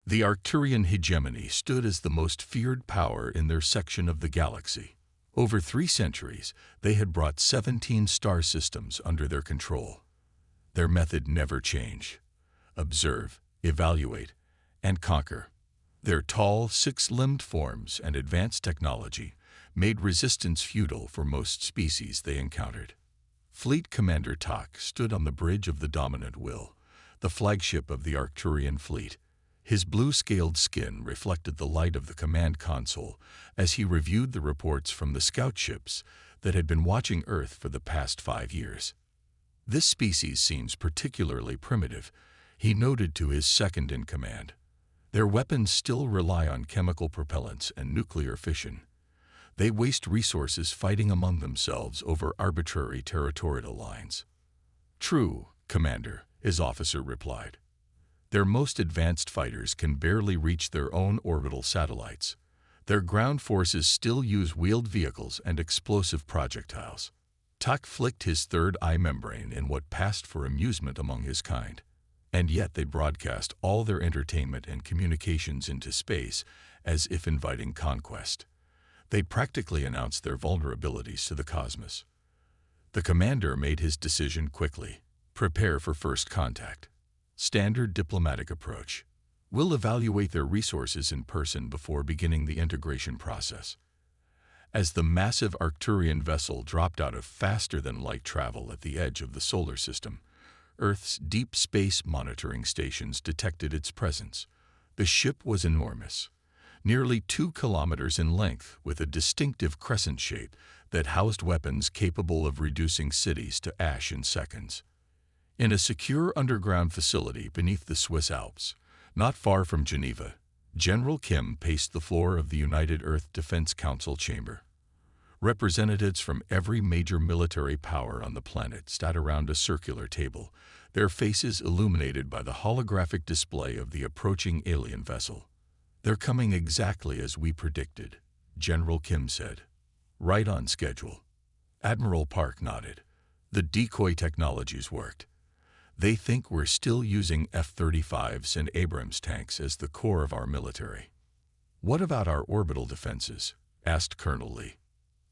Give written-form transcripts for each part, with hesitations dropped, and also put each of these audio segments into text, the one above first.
The Arcturian hegemony stood as the most feared power in their section of the galaxy. Over 3 centuries, they had brought 17 star systems under their control. Their method never changed: observe, evaluate, and conquer. Their tall, 6-limbed forms and advanced technology made resistance futile for most species they encountered. Fleet Commander Tak stood on the bridge of the Dominant Will, the flagship of the Arcturian fleet. His blue-scaled skin reflected the light of the command console as he reviewed the reports from the scout ships that had been watching Earth for the past 5 years. "This species seems particularly primitive," he noted to his second-in-command. "Their weapons still rely on chemical propellants and nuclear fission. They waste resources fighting among themselves over arbitrary territorial lines." "True, Commander," his officer replied. "Their most advanced fighters can barely reach their own orbital satellites. Their ground forces still use wheeled vehicles and explosive projectiles." Tak flicked his third eye membrane in what passed for amusement among his kind. "And yet they broadcast all their entertainment and communications into space as if inviting conquest. They practically announced their vulnerabilities to the cosmos." The commander made his decision quickly. "Prepare for first contact. Standard diplomatic approach. We'll evaluate their resources in person before beginning the integration process." As the massive Arcturian vessel dropped out of faster-than-light travel at the edge of the solar system, Earth's deep space monitoring stations detected its presence. The ship was enormous, nearly 2 kilometers in length, with a distinctive crescent shape that housed weapons capable of reducing cities to ash in seconds. In a secure underground facility beneath the Swiss Alps, not far from Geneva, General Kim paced the floor of the United Earth Defense Council chamber. Representatives from every major military power on the planet sat around a circular table, their faces illuminated by the holographic display of the approaching alien vessel. "They're coming exactly as we predicted," General Kim said. "Right on schedule." Admiral Park nodded. "The decoy technologies worked. They think we're still using F-35s and Abrams tanks as the core of our military." "What about our orbital defenses?" asked Colonel Lee.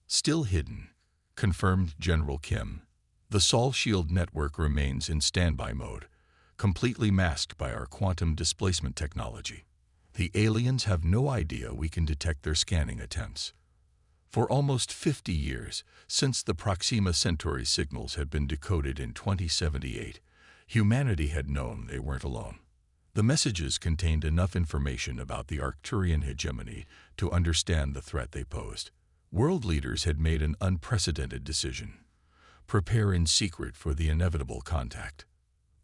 "Still hidden," confirmed General Kim. "The Sol Shield network remains in standby mode, completely masked by our quantum displacement technology. The aliens have no idea we can detect their scanning attempts." For almost 50 years, since the Proxima Centauri signals had been decoded in 2078, humanity had known they weren't alone. The messages contained enough information about the Arcturian hegemony to understand the threat they posed. World leaders had made an unprecedented decision: prepare in secret for the inevitable contact.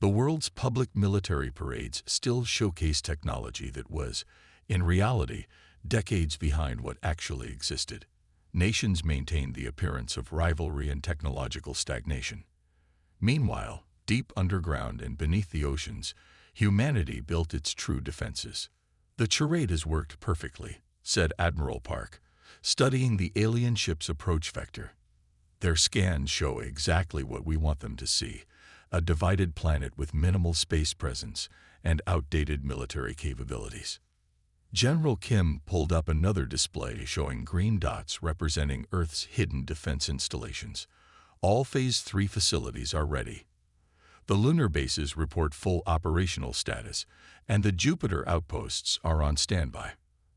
The world's public military parades still showcased technology that was, in reality, decades behind what actually existed. Nations maintained the appearance of rivalry and technological stagnation. Meanwhile, deep underground and beneath the oceans, humanity built its true defenses. "The charade has worked perfectly," said Admiral Park, studying the alien ship's approach vector. "Their scans show exactly what we want them to see: a divided planet with minimal space presence and outdated military capabilities." General Kim pulled up another display showing green dots representing Earth's hidden defense installations. "All Phase 3 facilities are ready. The lunar bases report full operational status, and the Jupiter outposts are on standby."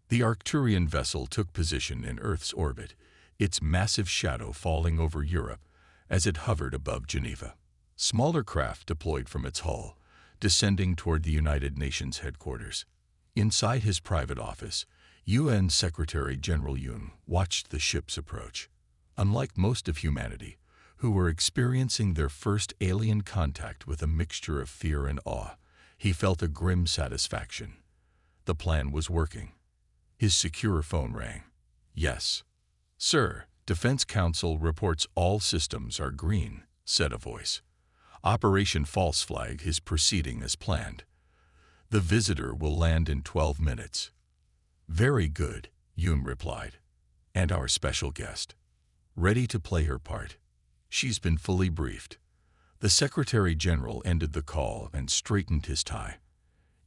The Arcturian vessel took position in Earth's orbit, its massive shadow falling over Europe as it hovered above Geneva. Smaller craft deployed from its hull, descending toward the United Nations headquarters. Inside his private office, UN Secretary General Yoon watched the ship's approach. Unlike most of humanity, who were experiencing their first alien contact with a mixture of fear and awe, he felt a grim satisfaction. The plan was working. His secure phone rang. "Yes. Sir, Defense Council reports all systems are green," said a voice. "Operation False Flag is proceeding as planned. The visitor will land in 12 minutes. "Very good," Yoon replied. "And our special guest? Ready to play her part?" "She's been fully briefed." The Secretary General ended the call and straightened his tie.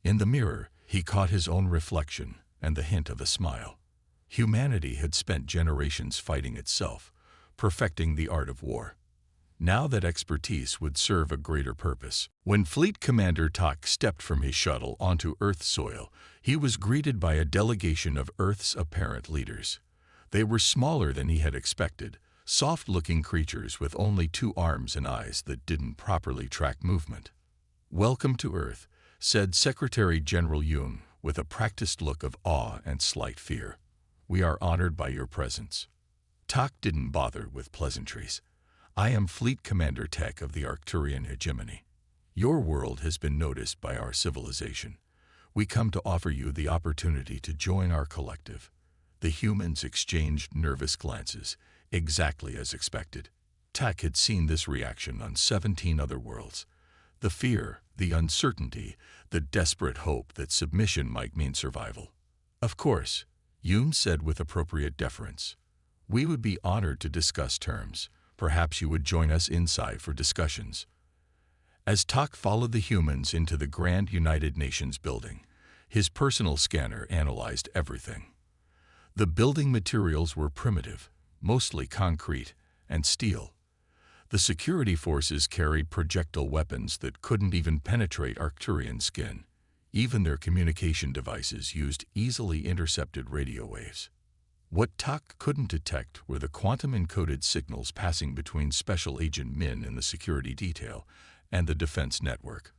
In the mirror, He caught his own reflection and the hint of a smile. Humanity had spent generations fighting itself, perfecting the art of war. Now that expertise would serve a greater purpose. When Fleet Commander Tak stepped from his shuttle onto Earth's soil, he was greeted by a delegation of Earth's apparent leaders. They were smaller than he had expected, soft-looking creatures with only 2 arms and eyes that didn't properly track movement. "Welcome to Earth," said Secretary General Yoon with a practiced look of awe and slight fear. "We are honored by your presence." Tak didn't bother with pleasantries. "I am Fleet Commander Tech of the Arcturian hegemony. Your world has been noticed by our civilization. We come to offer you the opportunity to join our collective." The humans exchanged nervous glances, exactly as expected. Tak had seen this reaction on 17 other worlds. The fear, the uncertainty, the desperate hope that submission might mean survival. "Of course," Yoon said with appropriate deference. "We would be honored to discuss terms. Perhaps you would join us inside for discussions." As Tak followed the humans into the Grand United Nations building, his personal scanner analyzed everything. The building materials were primitive, mostly concrete and steel. The security forces carried projectile weapons that couldn't even penetrate Arcturian skin. Even their communication devices used easily intercepted radio waves. What Tak couldn't detect were the quantum-encoded signals passing between Special Agent Min in the security detail and the defense network.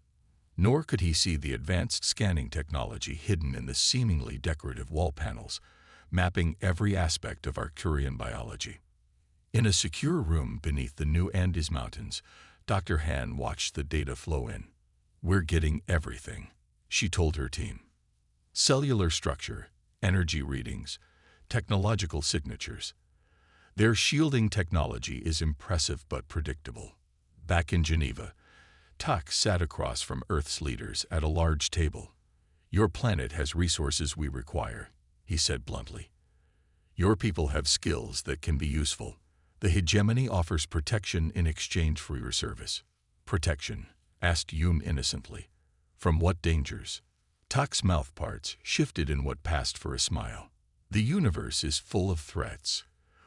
Nor could he see the advanced scanning technology hidden in the seemingly decorative wall panels, mapping every aspect of Arcturian biology. In a secure room beneath the New Andes Mountains, Dr. Han watched the data flow in. "We're getting everything," she told her team. "Cellular structure, energy readings, technological signatures. Their shielding technology is impressive but predictable." Back in Geneva, Tak sat across from Earth's leaders at a large table. "Your planet has resources we require," he said bluntly. "Your people have skills that can be useful. The hegemony offers protection in exchange for your service." "Protection?" asked Yoon innocently. "From what dangers?" Tak's mouth parts shifted in what passed for a smile. "The universe is full of threats.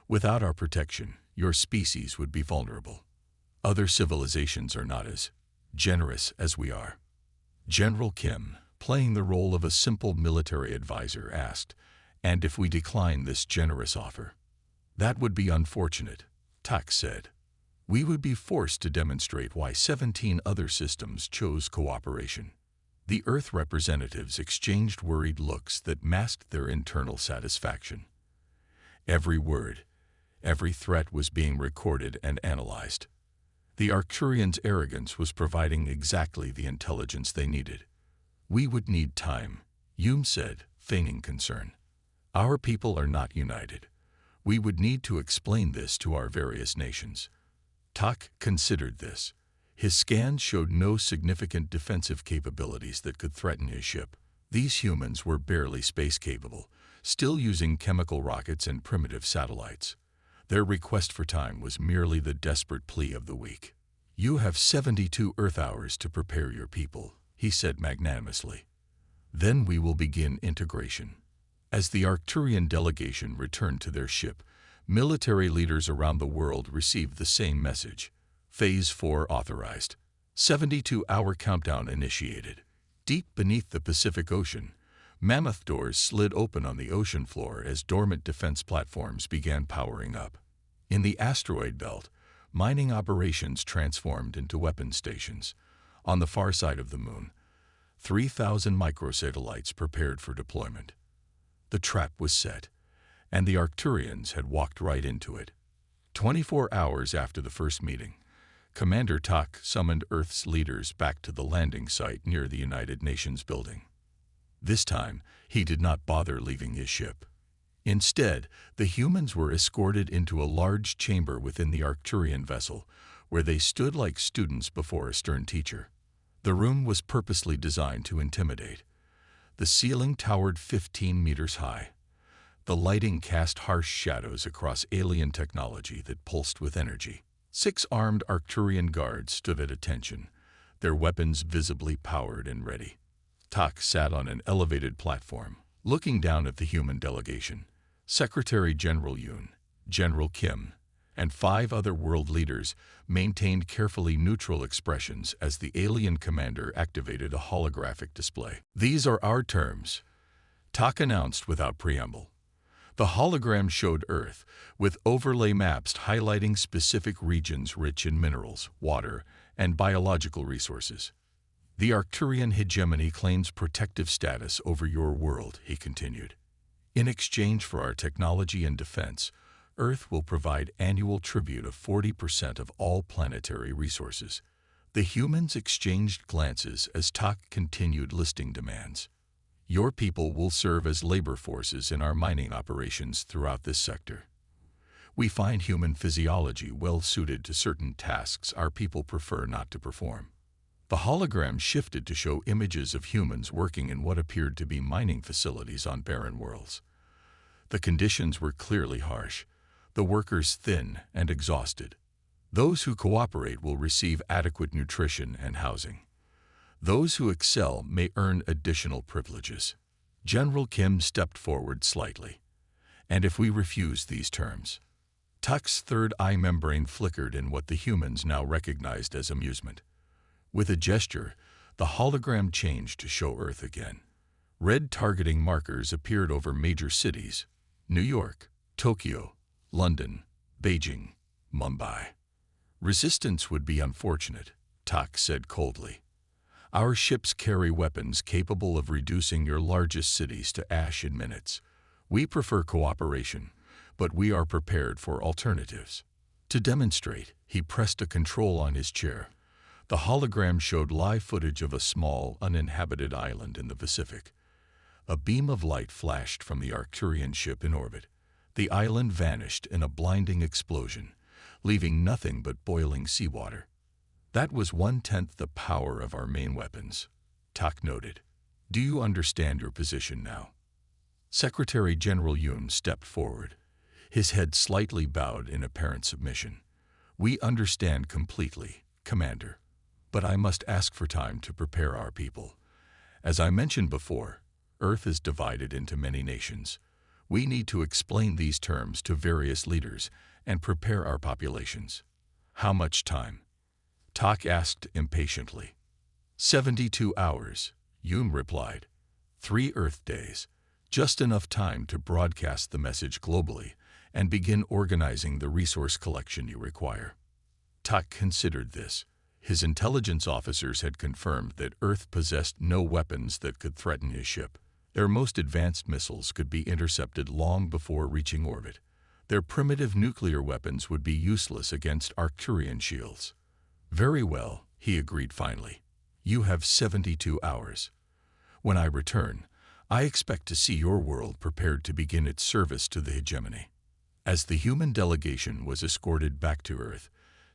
Without our protection, your species would be vulnerable. Other civilizations are not as generous as we are." General Kim, playing the role of a simple military advisor, asked, "And if we decline this generous offer?" "That would be unfortunate," Tak said. "We would be forced to demonstrate why 17 other systems chose cooperation." The Earth representatives exchanged worried looks that masked their internal satisfaction. Every word, every threat was being recorded and analyzed. The Arcturians' arrogance was providing exactly the intelligence they needed. "We would need time," Yoon said, feigning concern. "Our people are not united. We would need to explain this to our various nations." Tak considered this. His scans showed no significant defensive capabilities that could threaten his ship. These humans were barely space-capable, still using chemical rockets and primitive satellites. Their request for time was merely the desperate plea of the weak. "You have 72 Earth hours to prepare your people," he said magnanimously. "Then we will begin integration." As the Arcturian delegation returned to their ship, military leaders around the world received the same message. Phase 4 authorized. 72-hour countdown initiated. Deep beneath the Pacific Ocean, mammoth doors slid open on the ocean floor as dormant defense platforms began powering up. In the asteroid belt, mining operations transformed into weapon stations. On the far side of the moon, 3,000 microsatellites prepared for deployment. The trap was set, and the Arcturians had walked right into it. 24 hours after the first meeting, Commander Tak summoned Earth's leaders back to the landing site near the United Nations building. This time, he did not bother leaving his ship. Instead, the humans were escorted into a large chamber within the Arcturian vessel, where they stood like students before a stern teacher. The room was purposely designed to intimidate. The ceiling towered 15 meters high. The lighting cast harsh shadows across alien technology that pulsed with energy. 6 armed Arcturian guards stood at attention, their weapons visibly powered and ready. Tak sat on an elevated platform, looking down at the human delegation. Secretary General Yoon, General Kim, and 5 other world leaders maintained carefully neutral expressions as the alien commander activated a holographic display. "These are our terms," Tak announced without preamble. The hologram showed Earth, with overlay maps highlighting specific regions rich in minerals, water, and biological resources. "The Arcturian hegemony claims protective status over your world," he continued. "In exchange for our technology and defense, Earth will provide annual tribute of 40% of all planetary resources." The humans exchanged glances as Tak continued listing demands. "Your people will serve as labor forces in our mining operations throughout this sector. We find human physiology well suited to certain tasks our people prefer not to perform." The hologram shifted to show images of humans working in what appeared to be mining facilities on barren worlds. The conditions were clearly harsh, the workers thin and exhausted. Those who cooperate will receive adequate nutrition and housing. Those who excel may earn additional privileges. General Kim stepped forward slightly. "And if we refuse these terms?" Tak's third eye membrane flickered in what the humans now recognized as amusement. With a gesture, the hologram changed to show Earth again. Red targeting markers appeared over major cities: New York, Tokyo, London, Beijing, Mumbai. "Resistance would be unfortunate," Tak said coldly. "Our ships carry weapons capable of reducing your largest cities to ash in minutes. We prefer cooperation, but we are prepared for alternatives." To demonstrate, he pressed a control on his chair. The hologram showed live footage of a small, uninhabited island in the Pacific. A beam of light flashed from the Arcturian ship in orbit. The island vanished in a blinding explosion, leaving nothing but boiling seawater. "That was 1/10 the power of our main weapons," Tak noted. "Do you understand your position now?" Secretary General Yoon stepped forward, his head slightly bowed in apparent submission. "We understand completely, Commander. But I must ask for time to prepare our people. As I mentioned before, Earth is divided into many nations. We need to explain these terms to various leaders and prepare our populations." "How much time?" Tak asked impatiently. 72 hours, Yoon replied. 3 Earth days, just enough time to broadcast the message globally and begin organizing the resource collection you require. Tak considered this. His intelligence officers had confirmed that Earth possessed no weapons that could threaten his ship. Their most advanced missiles could be intercepted long before reaching orbit. Their primitive nuclear weapons would be useless against Arcturian shields. "Very well," he agreed finally. "You have 72 hours. When I return, I expect to see your world prepared to begin its service to the hegemony." As the human delegation was escorted back to Earth,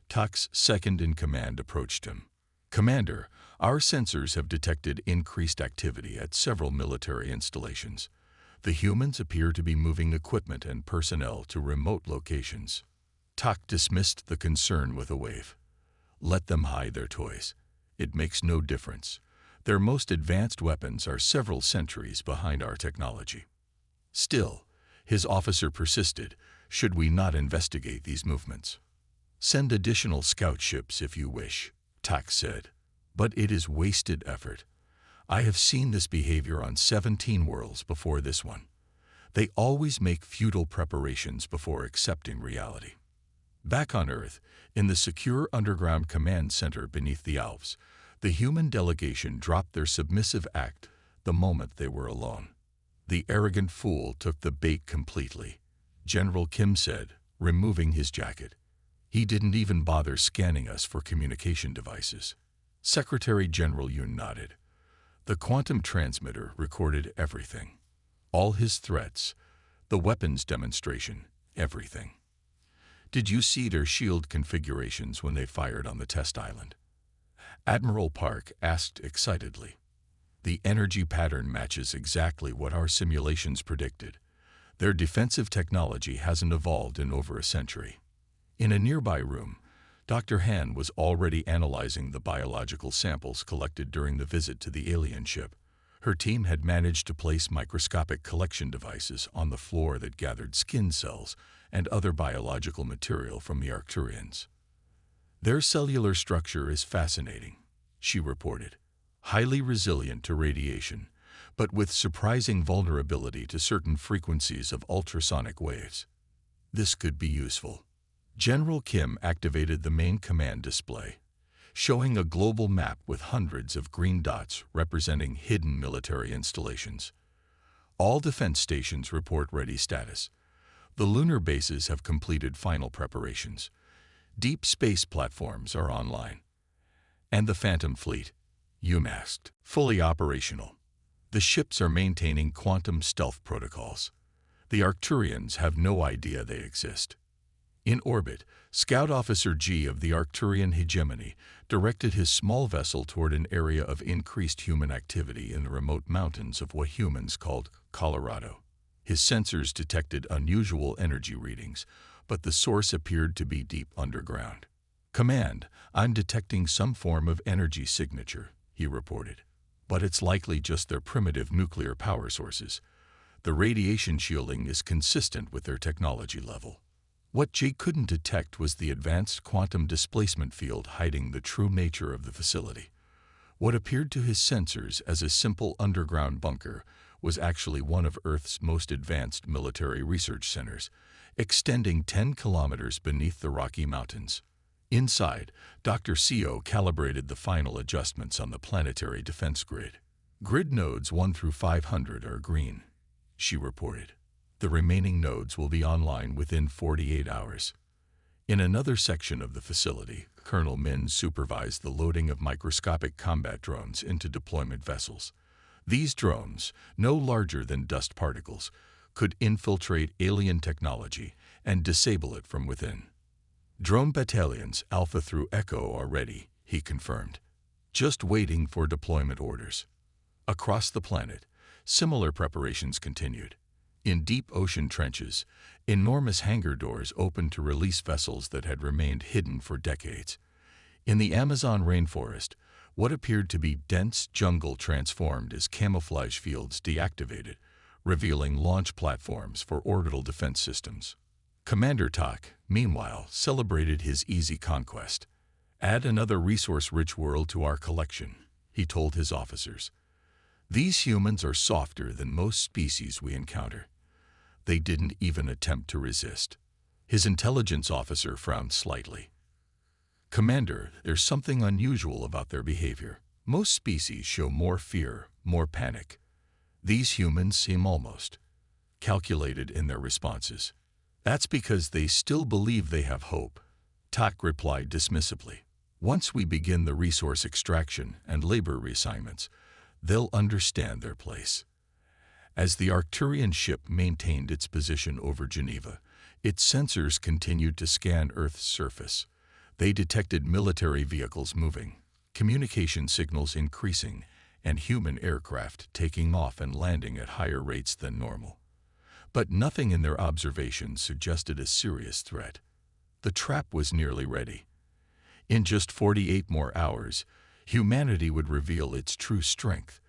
Tak's second-in-command approached him. "Commander, our sensors have detected increased activity at several military installations. The humans appear to be moving equipment and personnel to remote locations." Tak dismissed the concern with a wave. "Let them hide their toys. It makes no difference. Their most advanced weapons are several centuries behind our technology." Still, his officer persisted, "Should we not investigate these movements?" "Send additional scout ships if you wish," Tak said. "But it is wasted effort. I have seen this behavior on 17 worlds before this one. They always make futile preparations before accepting reality." Back on Earth, in the secure underground command center beneath the Alps, the human delegation dropped their submissive act the moment they were alone. "The arrogant fool took the bait completely," General Kim said, removing his jacket. "He didn't even bother scanning us for communication devices." Secretary General Yoon nodded. The quantum transmitter recorded everything. All his threats, the weapons demonstration, everything. "Did you see their shield configurations when they fired on the test island?" Admiral Park asked excitedly. "The energy pattern matches exactly what our simulations predicted. Their defensive technology hasn't evolved in over a century." In a nearby room, Dr. Han was already analyzing the biological samples collected during the visit to the alien ship. Her team had managed to place microscopic collection devices on the floor that gathered skin cells and other biological material from the Arcturians. Their cellular structure is fascinating, she reported. Highly resilient to radiation, but with surprising vulnerability to certain frequencies of ultrasonic waves. This could be useful. General Kim activated the main command display, showing a global map with hundreds of green dots representing hidden military installations. All defense stations report ready status. The lunar bases have completed final preparations. Deep space platforms are online. And the Phantom Fleet, UMASCed, fully operational. The ships are maintaining quantum stealth protocols. The Arcturians have no idea they exist. In orbit, Scout Officer G of the Arcturian hegemony directed his small vessel toward an area of increased human activity in the remote mountains of what humans called Colorado. His sensors detected unusual energy readings, but the source appeared to be deep underground. "Command, I'm detecting some form of energy signature," he reported. "But it's likely just their primitive nuclear power sources. The radiation shielding is consistent with their technology level." What Jay couldn't detect was the advanced quantum displacement field hiding the true nature of the facility. What appeared to his sensors as a simple underground bunker was actually one of Earth's most advanced military research centers, extending 10 kilometers beneath the Rocky Mountains. Inside, Dr. Co calibrated the final adjustments on the planetary defense grid. "Grid nodes 1 through 500 are green," she reported. "The remaining nodes will be online within 48 hours. In another section of the facility, Colonel Min supervised the loading of microscopic combat drones into deployment vessels. These drones, no larger than dust particles, could infiltrate alien technology and disable it from within. "Drone battalions Alpha through Echo are ready," he confirmed, "just waiting for deployment orders." Across the planet, similar preparations continued. In deep ocean trenches, enormous hangar doors opened to release vessels that had remained hidden for decades. In the Amazon rainforest, what appeared to be dense jungle transformed as camouflage fields deactivated, revealing launch platforms for orbital defense systems. Commander Tak, meanwhile, celebrated his easy conquest. "Add another resource-rich world to our collection," he told his officers. "These humans are softer than most species we encounter." They didn't even attempt to resist. His intelligence officer frowned slightly. "Commander, there's something unusual about their behavior. Most species show more fear, more panic. These humans seem almost calculated in their responses." "That's because they still believe they have hope," Tak replied dismissively. "Once we begin the resource extraction and labor reassignments, they'll understand their place." As the Arcturian ship maintained its position over Geneva, its sensors continued to scan Earth's surface. They detected military vehicles moving, communication signals increasing, and human aircraft taking off and landing at higher rates than normal. But nothing in their observations suggested a serious threat. The trap was nearly ready. In just 48 more hours, humanity would reveal its true strength,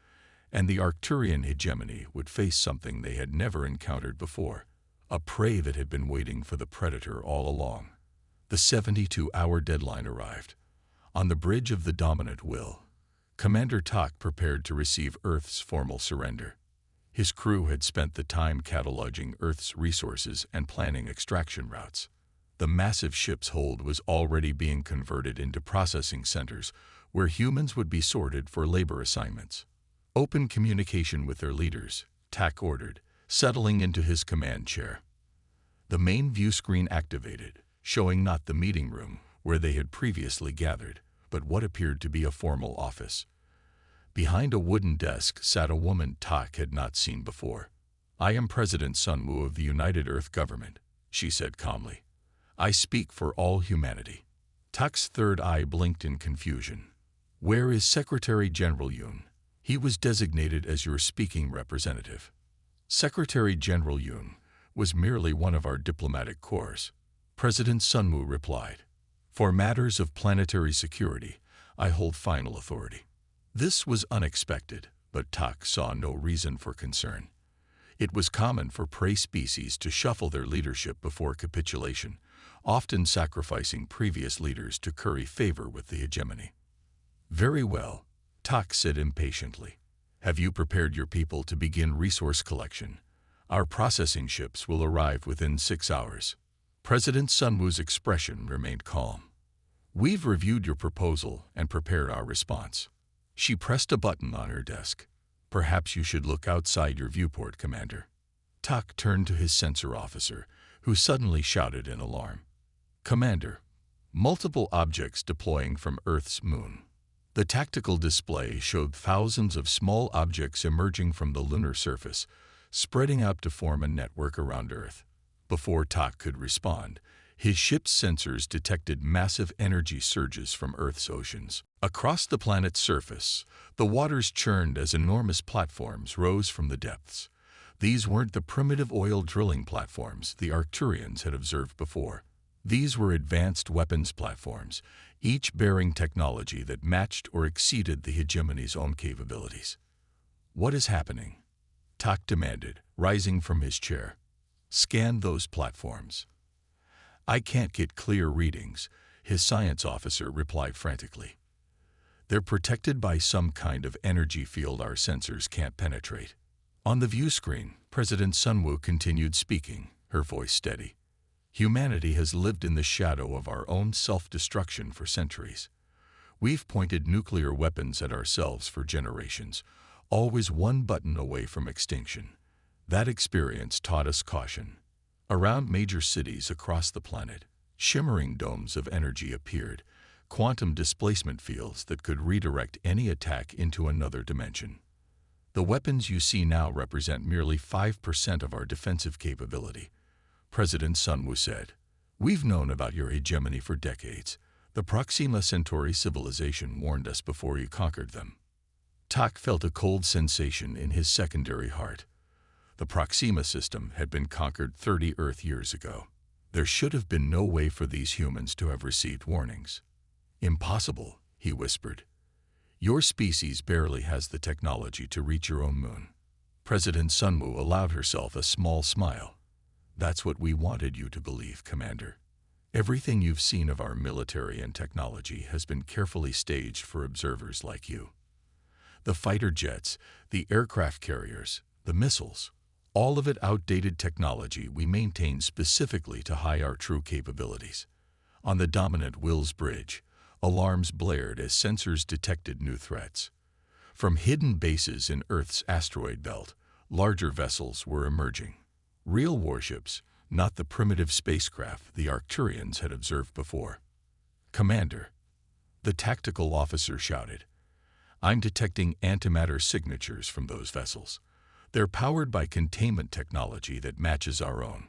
and the Arcturian hegemony would face something they had never encountered before, a prey that had been waiting for the predator all along. The 72-hour deadline arrived. On the bridge of the dominant will, Commander Tak prepared to receive Earth's formal surrender. His crew had spent the time cataloging Earth's resources and planning extraction routes. The massive ship's hold was already being converted into processing centers where humans would be sorted for labor assignments. "Open communication with their leaders," Tak ordered, settling into his command chair. The main view screen activated, showing not the meeting room where they had previously gathered, but what appeared to be a formal office. Behind a wooden desk sat a woman Tak had not seen before. "I am President Sunwoo of the United Earth Government," she said calmly. "I speak for all humanity." Tak's third eye blinked in confusion. "Where is Secretary General Yoon? He was designated as your speaking representative." Secretary General Yoon was merely one of our diplomatic corps, President Sunwoo replied. "For matters of planetary security, I hold final authority." This was unexpected, But Tak saw no reason for concern. It was common for prey species to shuffle their leadership before capitulation, often sacrificing previous leaders to curry favor with the hegemony. Very well, Tak said impatiently. Have you prepared your people to begin resource collection? Our processing ships will arrive within 6 hours. President Sunwoo's expression remained calm. We've reviewed your proposal and prepared our response. She pressed a button on her desk. Perhaps you should look outside your viewport, Commander. Tak turned to his sensor officer, who suddenly shouted in alarm. Commander, multiple objects deploying from Earth's moon. The tactical display showed thousands of small objects emerging from the lunar surface, spreading out to form a network around Earth. Before Tak could respond, his ship's sensors detected massive energy surges from Earth's oceans. Across the planet's surface, the waters churned as enormous platforms rose from the depths. These weren't the primitive oil drilling platforms the Arcturians had observed before. These were advanced weapons platforms, each bearing technology that matched or exceeded the hegemony's own capabilities. What is happening? Tak demanded, rising from his chair. Scan those platforms. I can't get clear readings, his science officer replied frantically. They're protected by some kind of energy field our sensors can't penetrate. On the view screen, President Sunwoo continued speaking, her voice steady. Humanity has lived in the shadow of our own self-destruction for centuries. We've pointed nuclear weapons at ourselves for generations, always one button away from extinction. That experience taught us caution. Around major cities across the planet, shimmering domes of energy appeared, quantum displacement fields that could redirect any attack into another dimension. The weapons you see now represent merely 5% of our defensive capability, President Sunwoo said. We've known about your hegemony for decades. The Proxima Centauri civilization warned us before you conquered them. Tak felt a cold sensation in his secondary heart. The Proxima system had been conquered 30 Earth years ago. There should have been no way for these humans to have received warnings. Impossible, he whispered. Your species barely has the technology to reach your own moon. President Sunwoo allowed herself a small smile. That's what we wanted you to believe, Commander. Everything you've seen of our military and technology has been carefully staged for observers like you. The fighter jets, the aircraft carriers, the missiles, all of it outdated technology we maintain specifically to hide our true capabilities. On the dominant Wills Bridge, alarms blared as sensors detected new threats. From hidden bases in Earth's asteroid belt, larger vessels were emerging. Real warships, not the primitive spacecraft the Arcturians had observed before. Commander, the tactical officer shouted. I'm detecting antimatter signatures from those vessels. They're powered by containment technology that matches our own.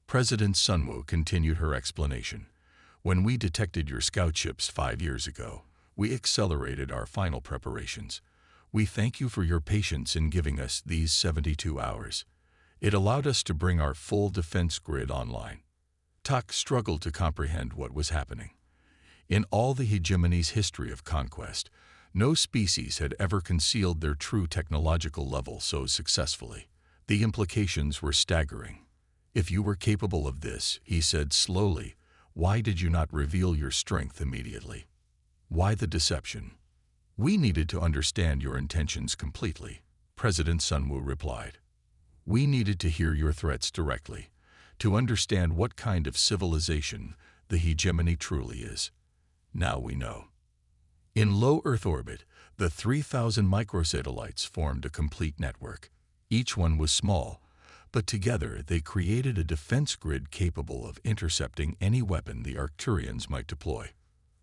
President Sunwoo continued her explanation. When we detected your scout ships 5 years ago, we accelerated our final preparations. We thank you for your patience in giving us these 72 hours. It allowed us to bring our full defense grid online. Tak struggled to comprehend what was happening. In all the hegemony's history of conquest, no species had ever concealed their true technological level so successfully. The implications were staggering. If you were capable of this, he said slowly, why did you not reveal your strength immediately? Why the deception? We needed to understand your intentions completely, President Sunwoo replied. We needed to hear your threats directly, to understand what kind of civilization the hegemony truly is. Now we know. In low Earth orbit, the 3,000 microsatellites formed a complete network. Each one was small, but together they created a defense grid capable of intercepting any weapon the Arcturians might deploy.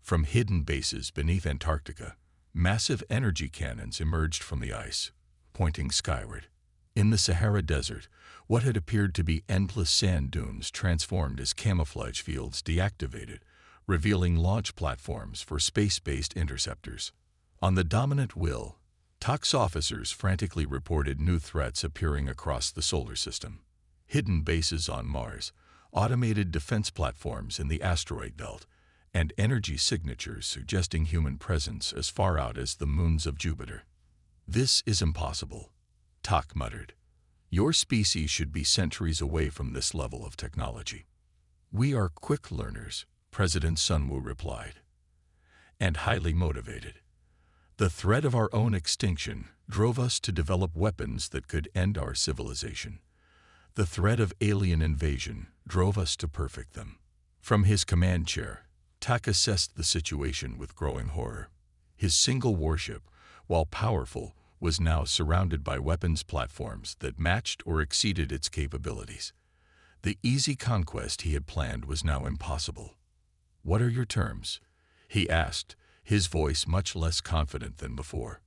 From hidden bases beneath Antarctica, massive energy cannons emerged from the ice, pointing skyward. In the Sahara Desert, what had appeared to be endless sand dunes transformed as camouflage fields deactivated, revealing launch platforms for space-based interceptors. On the dominant Will, Tak's officers frantically reported new threats appearing across the solar system. Hidden bases on Mars, automated defense platforms in the asteroid belt, and energy signatures suggesting human presence as far out as the moons of Jupiter. "This is impossible," Tak muttered. "Your species should be centuries away from this level of technology." "We are quick learners," President Sunwoo replied, "and highly motivated. The threat of our own extinction drove us to develop weapons that could end our civilization. The threat of alien invasion drove us to perfect them." From his command chair, Tak assessed the situation with growing horror. His single warship, while powerful, was now surrounded by weapons platforms that matched or exceeded its capabilities. The easy conquest he had planned was now impossible. "What are your terms?" he asked, his voice much less confident than before.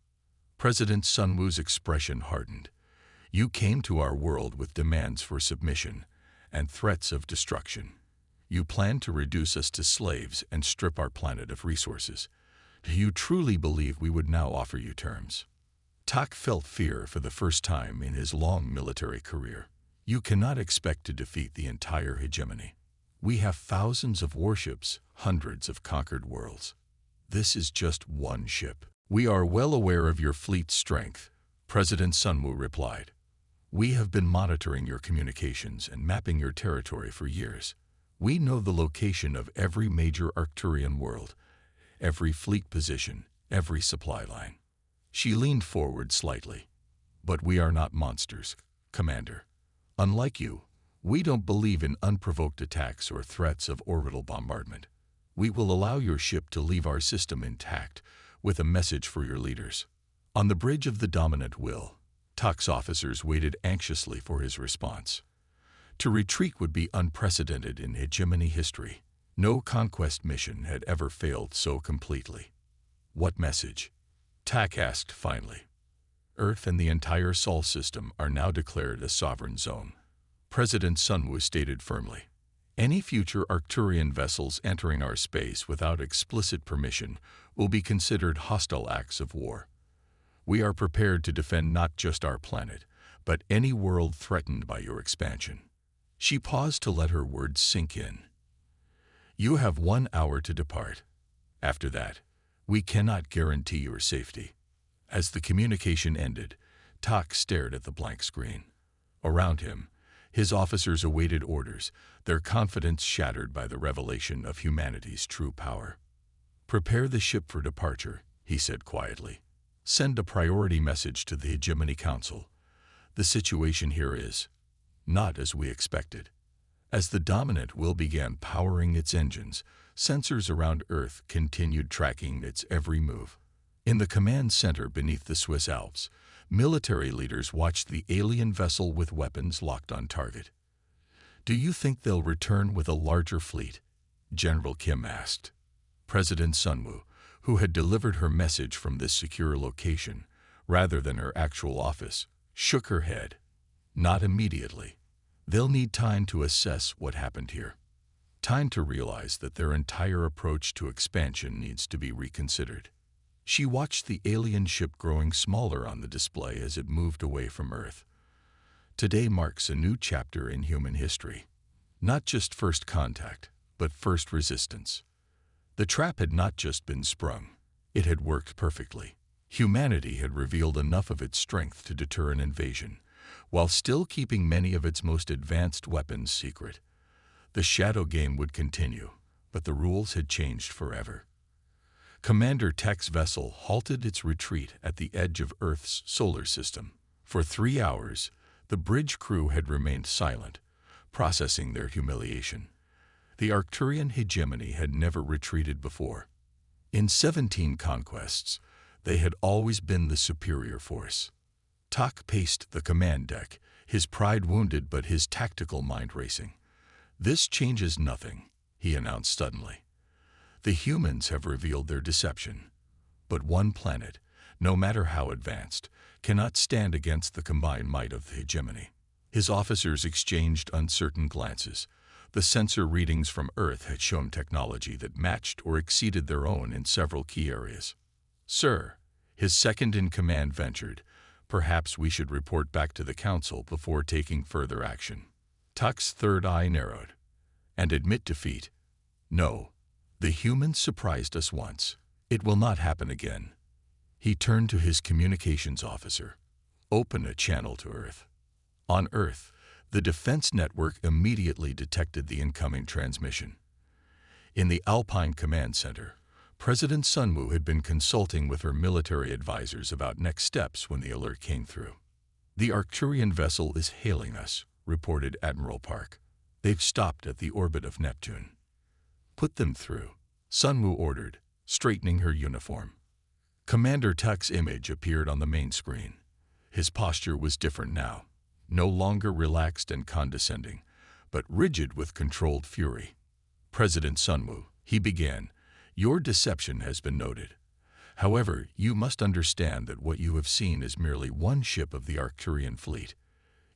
President Sunwoo's expression hardened. "You came to our world with demands for submission and threats of destruction. You plan to reduce us to slaves and strip our planet of resources. Do you truly believe we would now offer you terms?" Tak felt fear for the first time in his long military career. "You cannot expect to defeat the entire hegemony. We have thousands of warships, hundreds of conquered worlds. This is just one ship." "We are well aware of your fleet's strength," President Sunwoo replied. "We have been monitoring your communications and mapping your territory for years. We know the location of every major Arcturian world, every fleet position, every supply line." She leaned forward slightly. "But we are not monsters, Commander. Unlike you, we don't believe in unprovoked attacks or threats of orbital bombardment. We will allow your ship to leave our system intact with a message for your leaders." On the bridge of the dominant will, Tak's officers waited anxiously for his response. To retreat would be unprecedented in hegemony history. No conquest mission had ever failed so completely. "What message?" Tak asked finally. "Earth and the entire Sol system are now declared a sovereign zone," President Sunwoo stated firmly. "Any future Arcturian vessels entering our space without explicit permission will be considered hostile acts of war. We are prepared to defend not just our planet, but any world threatened by your expansion." She paused to let her words sink in. "You have 1 hour to depart. After that, we cannot guarantee your safety." As the communication ended, Tak stared at the blank screen. Around him, his officers awaited orders, their confidence shattered by the revelation of humanity's true power. "Prepare the ship for departure," he said quietly. "Send a priority message to the Hegemony Council. The situation here is not as we expected." As the dominant will began powering its engines, sensors around Earth continued tracking its every move. In the command center beneath the Swiss Alps, military leaders watched the alien vessel with weapons locked on target. "Do you think they'll return with a larger fleet?" General Kim asked. President Sunwoo, who had delivered her message from this secure location, rather than her actual office, shook her head. "Not immediately. They'll need time to assess what happened here. Time to realize that their entire approach to expansion needs to be reconsidered." She watched the alien ship growing smaller on the display as it moved away from Earth. Today marks a new chapter in human history. Not just first contact, but first resistance. The trap had not just been sprung. It had worked perfectly. Humanity had revealed enough of its strength to deter an invasion, while still keeping many of its most advanced weapons secret. The shadow game would continue, but the rules had changed forever. Commander Tech's vessel halted its retreat at the edge of Earth's solar system. For 3 hours, the bridge crew had remained silent, processing their humiliation. The Arcturian hegemony had never retreated before. In 17 conquests, they had always been the superior force. Tak paced the command deck, his pride wounded but his tactical mind racing. "This changes nothing," he announced suddenly. "The humans have revealed their deception. But one planet, no matter how advanced, cannot stand against the combined might of the hegemony." His officers exchanged uncertain glances. The sensor readings from Earth had shown technology that matched or exceeded their own in several key areas. "Sir," his second-in-command ventured, "perhaps we should report back to the Council before taking further action." Tak's third eye narrowed. "And admit defeat?" "No. The humans surprised us once. It will not happen again." He turned to his communications officer. "Open a channel to Earth." On Earth, the defense network immediately detected the incoming transmission. In the Alpine Command Center, President Sunwoo had been consulting with her military advisors about next steps when the alert came through. "The Arcturian vessel is hailing us," reported Admiral Park. "They've stopped at the orbit of Neptune." "Put them through," Sunwoo ordered, straightening her uniform. Commander Tuck's image appeared on the main screen. His posture was different now, no longer relaxed and condescending, but rigid with controlled fury. "President Sunwoo," he began, "your deception has been noted. However, you must understand that what you have seen is merely one ship of the Arcturian fleet.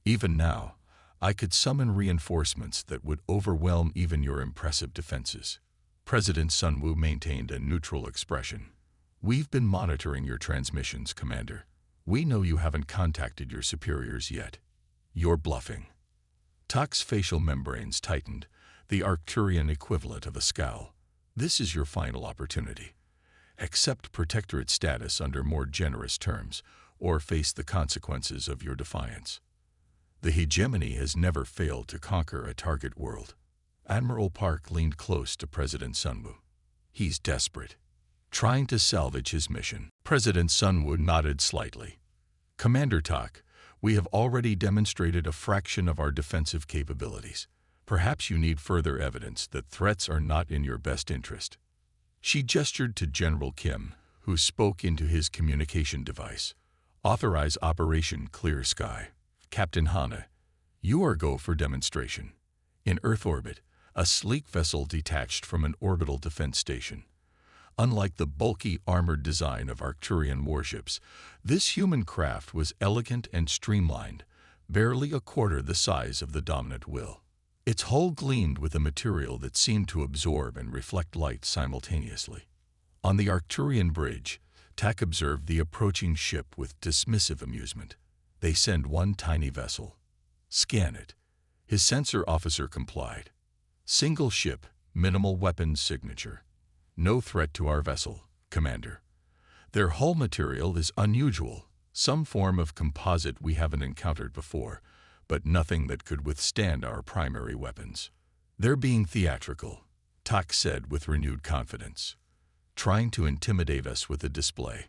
Even now, I could summon reinforcements that would overwhelm even your impressive defenses." President Sunwoo maintained a neutral expression. "We've been monitoring your transmissions, Commander. We know you haven't contacted your superiors yet. You're bluffing." Tuck's facial membranes tightened, the Arcturian equivalent of a scowl. "This is your final opportunity. Accept protectorate status under more generous terms, or face the consequences of your defiance." The hegemony has never failed to conquer a target world. Admiral Park leaned close to President Sunwoo. "He's desperate, trying to salvage his mission." President Sunwoo nodded slightly. "Commander Tuck, we have already demonstrated a fraction of our defensive capabilities. Perhaps you need further evidence that threats are not in your best interest." She gestured to General Kim, who spoke into his communication device. "Authorize Operation Clear Sky. Captain Hana, you are go for demonstration." In Earth orbit, a sleek vessel detached from an orbital defense station. Unlike the bulky, armored design of Arcturian warships, this human craft was elegant and streamlined, barely a quarter the size of the dominant will. Its hull gleamed with a material that seemed to absorb and reflect light simultaneously. On the Arcturian bridge, Tak observed the approaching ship with dismissive amusement. "They send one tiny vessel. Scan it." His sensor officer complied. "Single ship, minimal weapons signature. No threat to our vessel, Commander. Their hull material is unusual, some form of composite we haven't encountered before, but nothing that could withstand our primary weapons." "They're being theatrical," Tak said with renewed confidence, "trying to intimidate us with a display."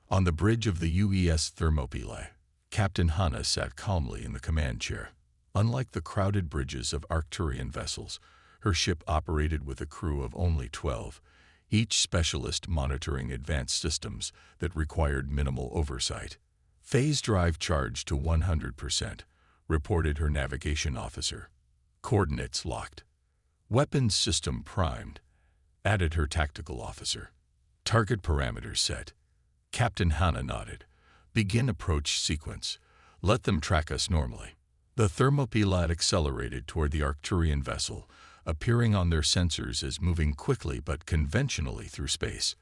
On the bridge of the UES Thermopylae, Captain Hana sat calmly in the command chair. Unlike the crowded bridges of Arcturian vessels, her ship operated with a crew of only 12, each specialist monitoring advanced systems that required minimal oversight. "Phase drive charged to 100%, reported her navigation officer. "Coordinates locked." "Weapons system primed," added her tactical officer. "Target parameters set." Captain Hana nodded. "Begin approach sequence. Let them track us normally." The Thermopylae accelerated toward the Arcturian vessel, appearing on their sensors as moving quickly but conventionally through space.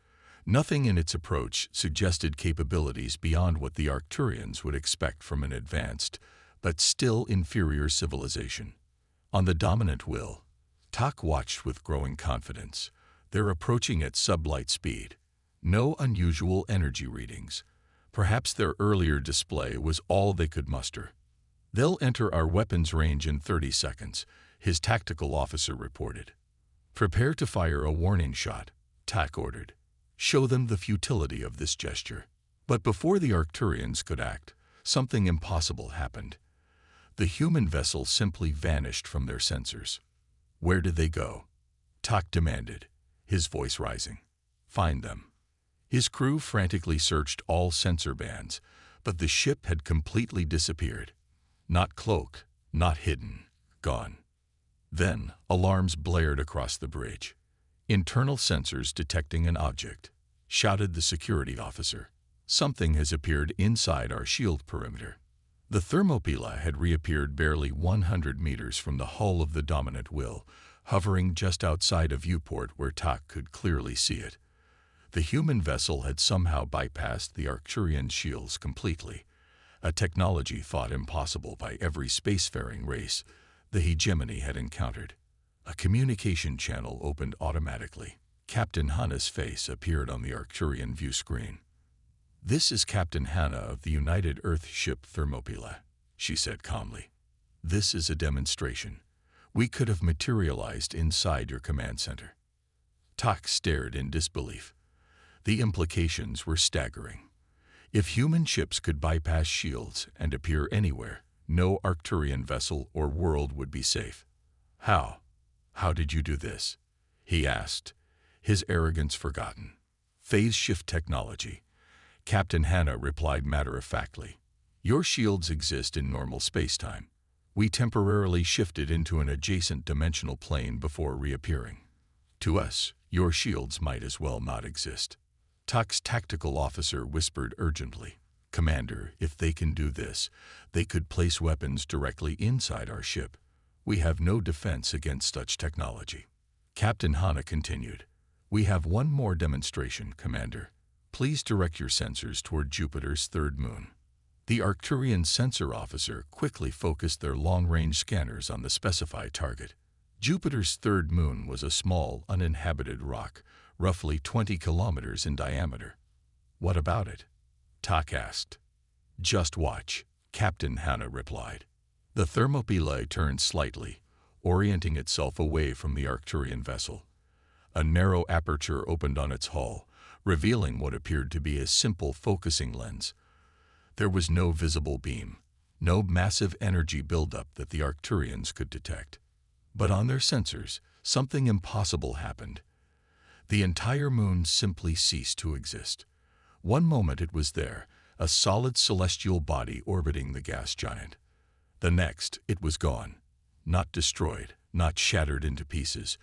Nothing in its approach suggested capabilities beyond what the Arcturians would expect from an advanced, but still inferior civilization. On the dominant will, Tak watched with growing confidence. They're approaching at sublight speed. No unusual energy readings. Perhaps their earlier display was all they could muster. "They'll enter our weapons range in 30 seconds, his tactical officer reported. "Prepare to fire a warning shot," Tak ordered. "Show them the futility of this gesture." But before the Arcturians could act, something impossible happened. The human vessel simply vanished from their sensors. "Where did they go?" Tak demanded, his voice rising. "Find them." His crew frantically searched all sensor bands, but the ship had completely disappeared. Not cloaked, not hidden, gone. Then, alarms blared across the bridge. "Internal sensors detecting an object," shouted the security officer. "Something has appeared inside our shield perimeter." The Thermopylae had reappeared barely 100 meters from the hull of the dominant will, hovering just outside a viewport where Tak could clearly see it. The human vessel had somehow bypassed the Arcturian shields completely, a technology thought impossible by every spacefaring race the hegemony had encountered. A communication channel opened automatically. Captain Hana's face appeared on the Arcturian view screen. "This is Captain Hannah of the United Earth ship Thermopylae," she said calmly. "This is a demonstration. We could have materialized inside your command center." Tak stared in disbelief. The implications were staggering. If human ships could bypass shields and appear anywhere, no Arcturian vessel or world would be safe. "How? How did you do this?" he asked, his arrogance forgotten. "Phase shift technology," Captain Hannah replied matter-of-factly. "Your shields exist in normal spacetime. We temporarily shifted into an adjacent dimensional plane before reappearing. To us, your shields might as well not exist." Tak's tactical officer whispered urgently, "Commander, if they can do this, they could place weapons directly inside our ship. We have no defense against such technology." Captain Hannah continued, "We have one more demonstration, Commander. Please direct your sensors toward Jupiter's third moon." The Arcturian sensor officer quickly focused their long-range scanners on the specified target. Jupiter's third moon was a small, uninhabited rock, roughly 20 kilometers in diameter. "What about it?" Tak asked. "Just watch," Captain Hannah replied. The Thermopylae turned slightly, orienting itself away from the Arcturian vessel. A narrow aperture opened on its hull, revealing what appeared to be a simple focusing lens. There was no visible beam, no massive energy buildup that the Arcturians could detect. But on their sensors, something impossible happened. The entire moon simply ceased to exist. One moment it was there, a solid celestial body orbiting the gas giant. The next, it was gone. Not destroyed, not shattered into pieces,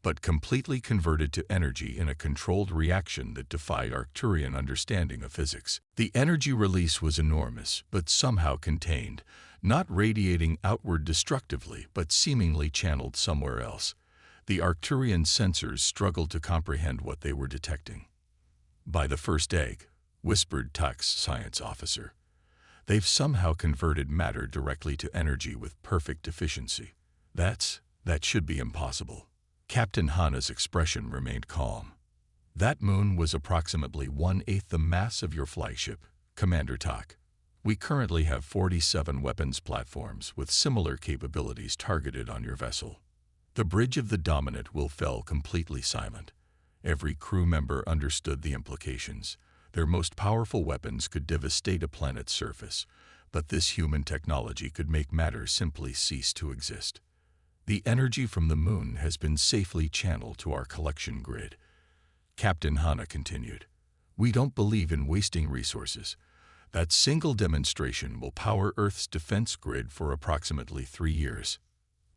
but completely converted to energy in a controlled reaction that defied Arcturian understanding of physics. The energy release was enormous, but somehow contained, not radiating outward destructively, but seemingly channeled somewhere else. The Arcturian sensors struggled to comprehend what they were detecting. "By the first egg," whispered Tak's science officer. "They've somehow converted matter directly to energy with perfect efficiency. That should be impossible." Captain Hannah's expression remained calm. "That moon was approximately 1/8 the mass of your flagship, Commander Tak. We currently have 47 weapons platforms with similar capabilities targeted on your vessel." The bridge of the Dominant will fell completely silent. Every crew member understood the implications. Their most powerful weapons could devastate a planet's surface, but this human technology could make matter simply cease to exist. "The energy from the moon has been safely channeled to our collection grid," Captain Hannah continued. "We don't believe in wasting resources. That single demonstration will power Earth's defense grid for approximately 3 years.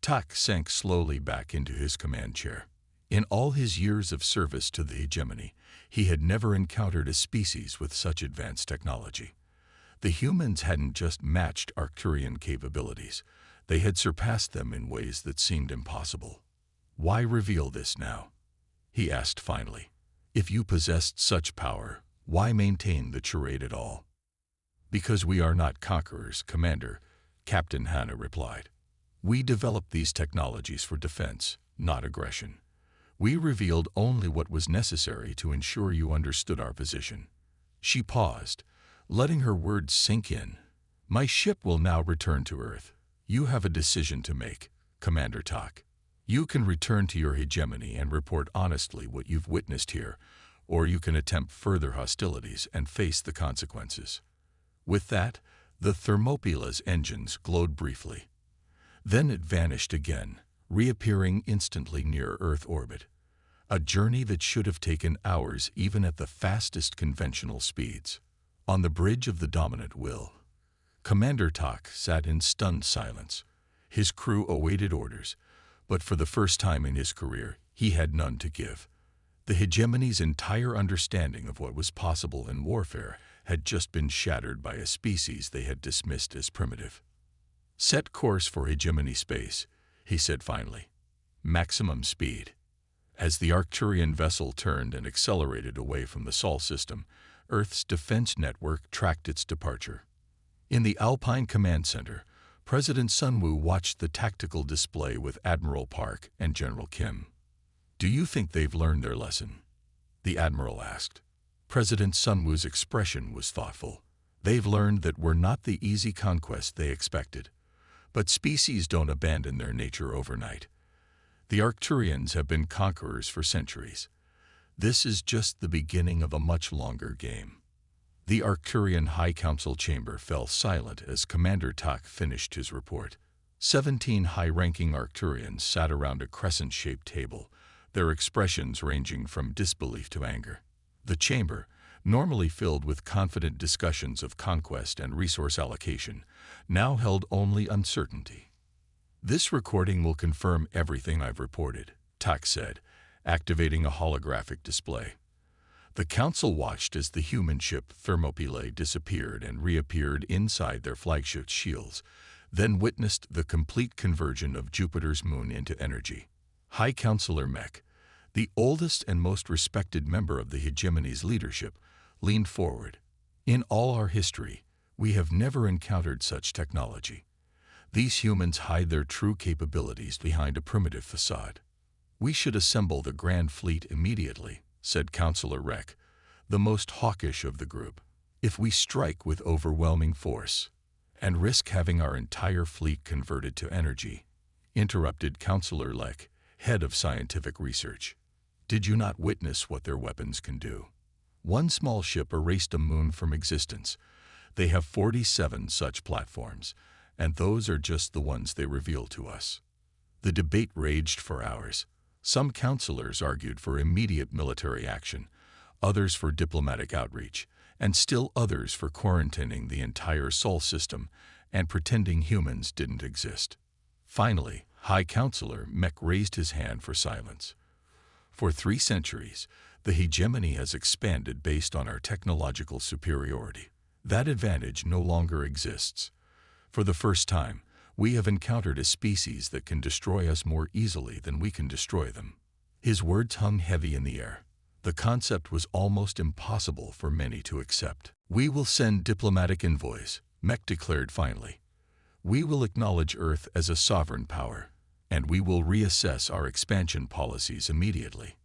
Tak sank slowly back into his command chair. In all his years of service to the hegemony, he had never encountered a species with such advanced technology. The humans hadn't just matched Arcturian capabilities, they had surpassed them in ways that seemed impossible. "Why reveal this now?" he asked finally. "If you possessed such power, why maintain the charade at all?" "Because we are not conquerors, Commander," Captain Hannah replied. "We developed these technologies for defense, not aggression. We revealed only what was necessary to ensure you understood our position." She paused, letting her words sink in. "My ship will now return to Earth. You have a decision to make, Commander Tak. You can return to your hegemony and report honestly what you've witnessed here, or you can attempt further hostilities and face the consequences." With that, the Thermopylae's engines glowed briefly. Then it vanished again, reappearing instantly near Earth orbit. A journey that should have taken hours even at the fastest conventional speeds. On the bridge of the Dominant Will, Commander Tak sat in stunned silence. His crew awaited orders, but for the first time in his career, he had none to give. The hegemony's entire understanding of what was possible in warfare had just been shattered by a species they had dismissed as primitive. "Set course for hegemony space," he said finally. "Maximum speed." As the Arcturian vessel turned and accelerated away from the Sol system, Earth's defense network tracked its departure. In the Alpine Command Center, President Sunwoo watched the tactical display with Admiral Park and General Kim. "Do you think they've learned their lesson?" the Admiral asked. President Sunwoo's expression was thoughtful. They've learned that we're not the easy conquest they expected. But species don't abandon their nature overnight. The Arcturians have been conquerors for centuries. This is just the beginning of a much longer game. The Arcturian High Council chamber fell silent as Commander Tak finished his report. 17 high-ranking Arcturians sat around a crescent-shaped table, their expressions ranging from disbelief to anger. The chamber, normally filled with confident discussions of conquest and resource allocation, now held only uncertainty. "This recording will confirm everything I've reported," Tak said, activating a holographic display. The council watched as the human ship Thermopylae disappeared and reappeared inside their flagship shields, then witnessed the complete conversion of Jupiter's moon into energy. High Counselor Mech, the oldest and most respected member of the hegemony's leadership, leaned forward. "In all our history, we have never encountered such technology. These humans hide their true capabilities behind a primitive facade. We should assemble the Grand Fleet immediately," said Counselor Rek, the most hawkish of the group. "If we strike with overwhelming force and risk having our entire fleet converted to energy," interrupted Counselor Lek, head of scientific research. "Did you not witness what their weapons can do? One small ship erased a moon from existence. They have 47 such platforms, and those are just the ones they reveal to us." The debate raged for hours. Some counselors argued for immediate military action, others for diplomatic outreach, and still others for quarantining the entire Sol system and pretending humans didn't exist. Finally, High Counselor Mech raised his hand for silence. "For 3 centuries, the hegemony has expanded based on our technological superiority. That advantage no longer exists. For the first time, we have encountered a species that can destroy us more easily than we can destroy them." His words hung heavy in the air. The concept was almost impossible for many to accept. "We will send diplomatic envoys," Mech declared finally. "We will acknowledge Earth as a sovereign power, and we will reassess our expansion policies immediately."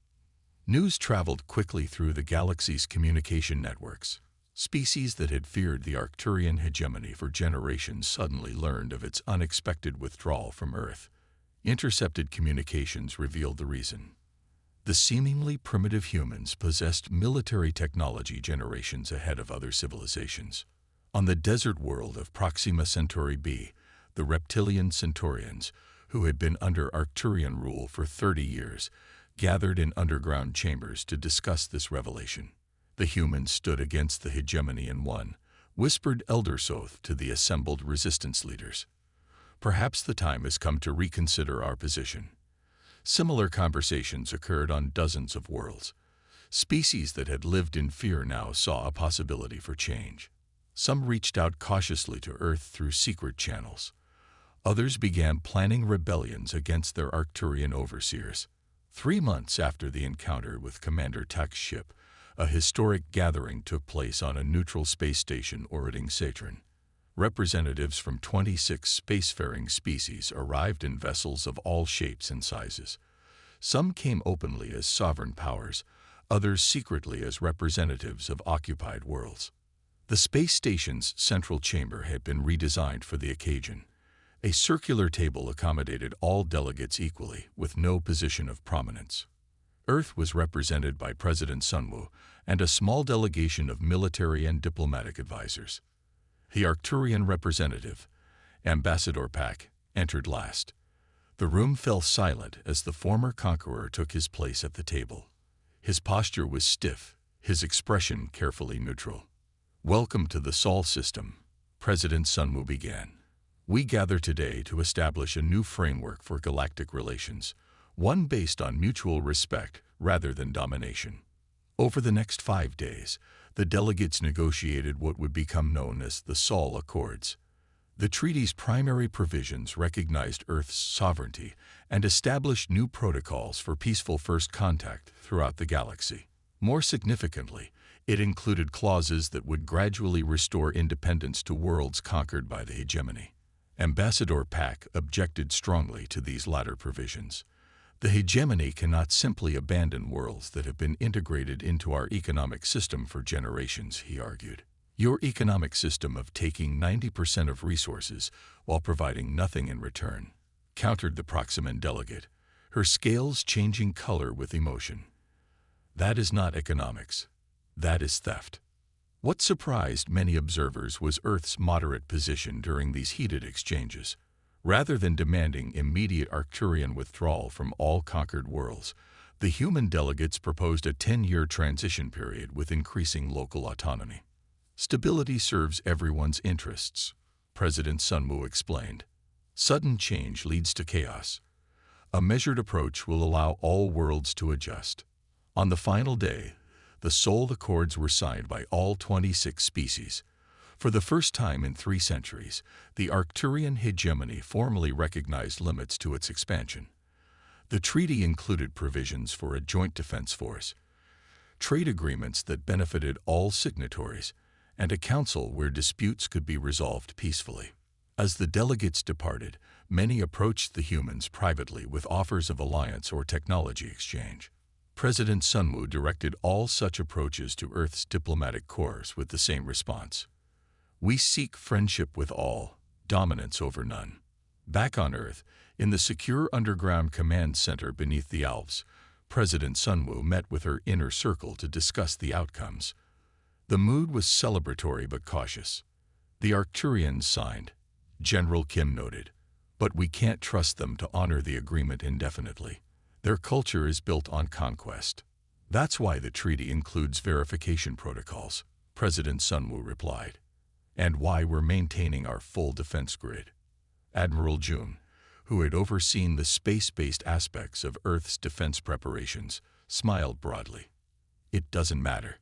News traveled quickly through the galaxy's communication networks. Species that had feared the Arcturian hegemony for generations suddenly learned of its unexpected withdrawal from Earth. Intercepted communications revealed the reason. The seemingly primitive humans possessed military technology generations ahead of other civilizations. On the desert world of Proxima Centauri b, the reptilian Centaurians, who had been under Arcturian rule for 30 years, gathered in underground chambers to discuss this revelation. The humans stood against the hegemony and won, whispered Elder Soth to the assembled resistance leaders. "Perhaps the time has come to reconsider our position." Similar conversations occurred on dozens of worlds. Species that had lived in fear now saw a possibility for change. Some reached out cautiously to Earth through secret channels. Others began planning rebellions against their Arcturian overseers. 3 months after the encounter with Commander Tak's ship, a historic gathering took place on a neutral space station orbiting Saturn. Representatives from 26 spacefaring species arrived in vessels of all shapes and sizes. Some came openly as sovereign powers, others secretly as representatives of occupied worlds. The space station's central chamber had been redesigned for the occasion. A circular table accommodated all delegates equally, with no position of prominence. Earth was represented by President Sunwoo and a small delegation of military and diplomatic advisors. The Arcturian representative, Ambassador Pak, entered last. The room fell silent as the former conqueror took his place at the table. His posture was stiff, his expression carefully neutral. "Welcome to the Sol system," President Sunwoo began. "We gather today to establish a new framework for galactic relations, one based on mutual respect rather than domination." Over the next 5 days, the delegates negotiated what would become known as the Sol Accords. The treaty's primary provisions recognized Earth's sovereignty and established new protocols for peaceful first contact throughout the galaxy. More significantly, it included clauses that would gradually restore independence to worlds conquered by the hegemony. Ambassador Pak objected strongly to these latter provisions. The hegemony cannot simply abandon worlds that have been integrated into our economic system for generations, he argued. Your economic system of taking 90% of resources while providing nothing in return, countered the Proximan delegate, her scales changing color with emotion. That is not economics. That is theft. What surprised many observers was Earth's moderate position during these heated exchanges. Rather than demanding immediate Arcturian withdrawal from all conquered worlds, the human delegates proposed a 10-year transition period with increasing local autonomy. Stability serves everyone's interests, President Sunwoo explained. Sudden change leads to chaos. A measured approach will allow all worlds to adjust. On the final day, the Soul Accords were signed by all 26 species. For the first time in 3 centuries, the Arcturian hegemony formally recognized limits to its expansion. The treaty included provisions for a joint defense force, trade agreements that benefited all signatories, and a council where disputes could be resolved peacefully. As the delegates departed, many approached the humans privately with offers of alliance or technology exchange. President Sunwoo directed all such approaches to Earth's diplomatic corps with the same response. We seek friendship with all, dominance over none. Back on Earth, in the secure underground command center beneath the Alps, President Sunwoo met with her inner circle to discuss the outcomes. The mood was celebratory but cautious. The Arcturians signed, General Kim noted, but we can't trust them to honor the agreement indefinitely. Their culture is built on conquest. That's why the treaty includes verification protocols, President Sunwoo replied. And why we're maintaining our full defense grid. Admiral Jun, who had overseen the space-based aspects of Earth's defense preparations, smiled broadly. It doesn't matter.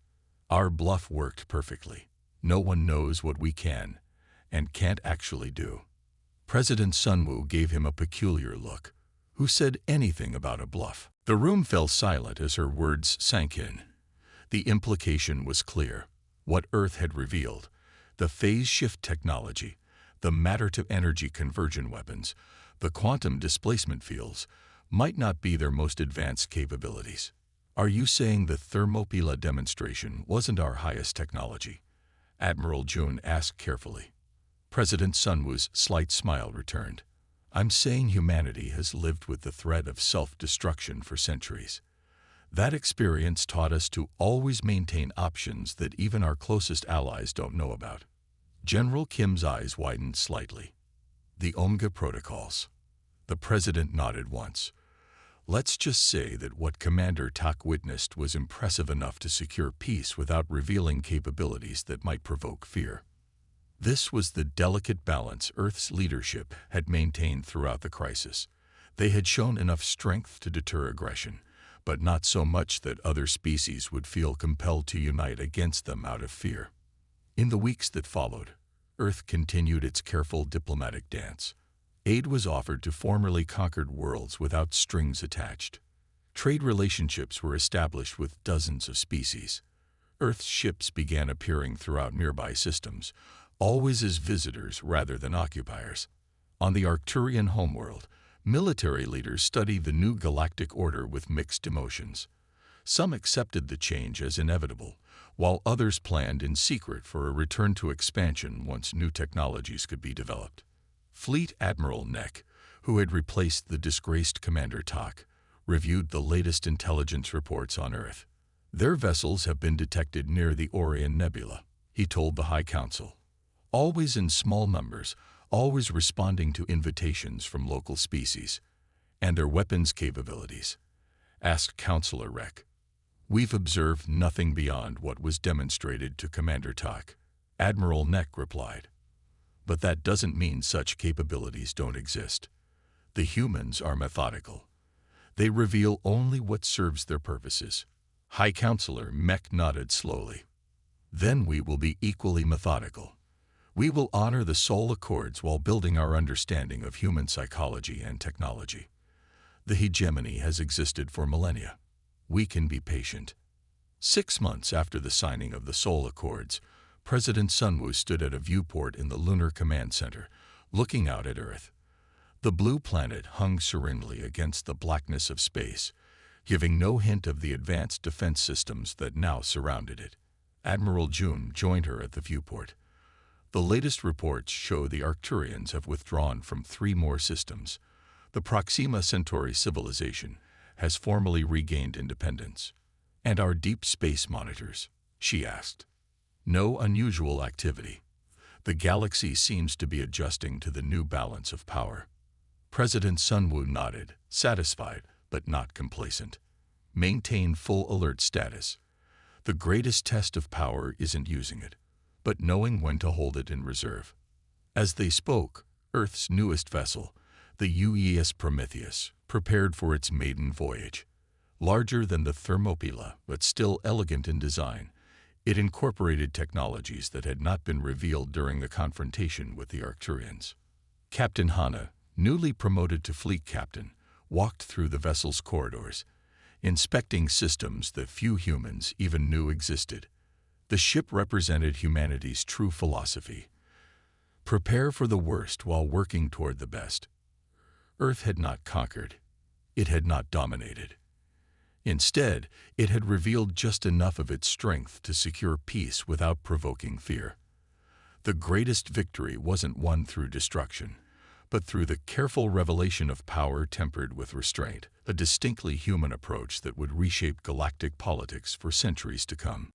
Our bluff worked perfectly. No one knows what we can and can't actually do. President Sunwoo gave him a peculiar look. Who said anything about a bluff? The room fell silent as her words sank in. The implication was clear. What Earth had revealed, the phase shift technology, the matter-to-energy conversion weapons, the quantum displacement fields, might not be their most advanced capabilities. Are you saying the Thermopylae demonstration wasn't our highest technology? Admiral Jun asked carefully. President Sunwoo's slight smile returned. I'm saying humanity has lived with the threat of self-destruction for centuries. That experience taught us to always maintain options that even our closest allies don't know about. General Kim's eyes widened slightly. The Omega protocols. The president nodded once. Let's just say that what Commander Tak witnessed was impressive enough to secure peace without revealing capabilities that might provoke fear. This was the delicate balance Earth's leadership had maintained throughout the crisis. They had shown enough strength to deter aggression, but not so much that other species would feel compelled to unite against them out of fear. In the weeks that followed, Earth continued its careful diplomatic dance. Aid was offered to formerly conquered worlds without strings attached. Trade relationships were established with dozens of species. Earth's ships began appearing throughout nearby systems, always as visitors rather than occupiers. On the Arcturian homeworld, military leaders studied the new galactic order with mixed emotions. Some accepted the change as inevitable, while others planned in secret for a return to expansion once new technologies could be developed. Fleet Admiral Nek, who had replaced the disgraced Commander Tak, reviewed the latest intelligence reports on Earth. Their vessels have been detected near the Orion Nebula, he told the High Council. Always in small numbers, always responding to invitations from local species. And their weapons capabilities? Asked Counselor Rek. We've observed nothing beyond what was demonstrated to Commander Tak, Admiral Nek replied. But that doesn't mean such capabilities don't exist. The humans are methodical. They reveal only what serves their purposes. High Counselor Mek nodded slowly. Then we will be equally methodical. We will honor the Soul Accords while building our understanding of human psychology and technology. The hegemony has existed for millennia. We can be patient. 6 months after the signing of the Soul Accords, President Sunwoo stood at a viewport in the Lunar Command Center, looking out at Earth. The blue planet hung serenely against the blackness of space, giving no hint of the advanced defense systems that now surrounded it. Admiral June joined her at the viewport. The latest reports show the Arcturians have withdrawn from 3 more systems. The Proxima Centauri civilization has formally regained independence. "And our deep space monitors?" she asked. "No unusual activity. The galaxy seems to be adjusting to the new balance of power." President Sunwoo nodded, satisfied but not complacent. "Maintain full alert status. The greatest test of power isn't using it, but knowing when to hold it in reserve." As they spoke, Earth's newest vessel, the UES Prometheus, prepared for its maiden voyage. Larger than the Thermopylae, but still elegant in design, it incorporated technologies that had not been revealed during the confrontation with the Arcturians. Captain Hana, newly promoted to fleet captain, walked through the vessel's corridors, inspecting systems that few humans even knew existed. The ship represented humanity's true philosophy: prepare for the worst while working toward the best. Earth had not conquered. It had not dominated. Instead, it had revealed just enough of its strength to secure peace without provoking fear. The greatest victory wasn't won through destruction, but through the careful revelation of power tempered with restraint, a distinctly human approach that would reshape galactic politics for centuries to come.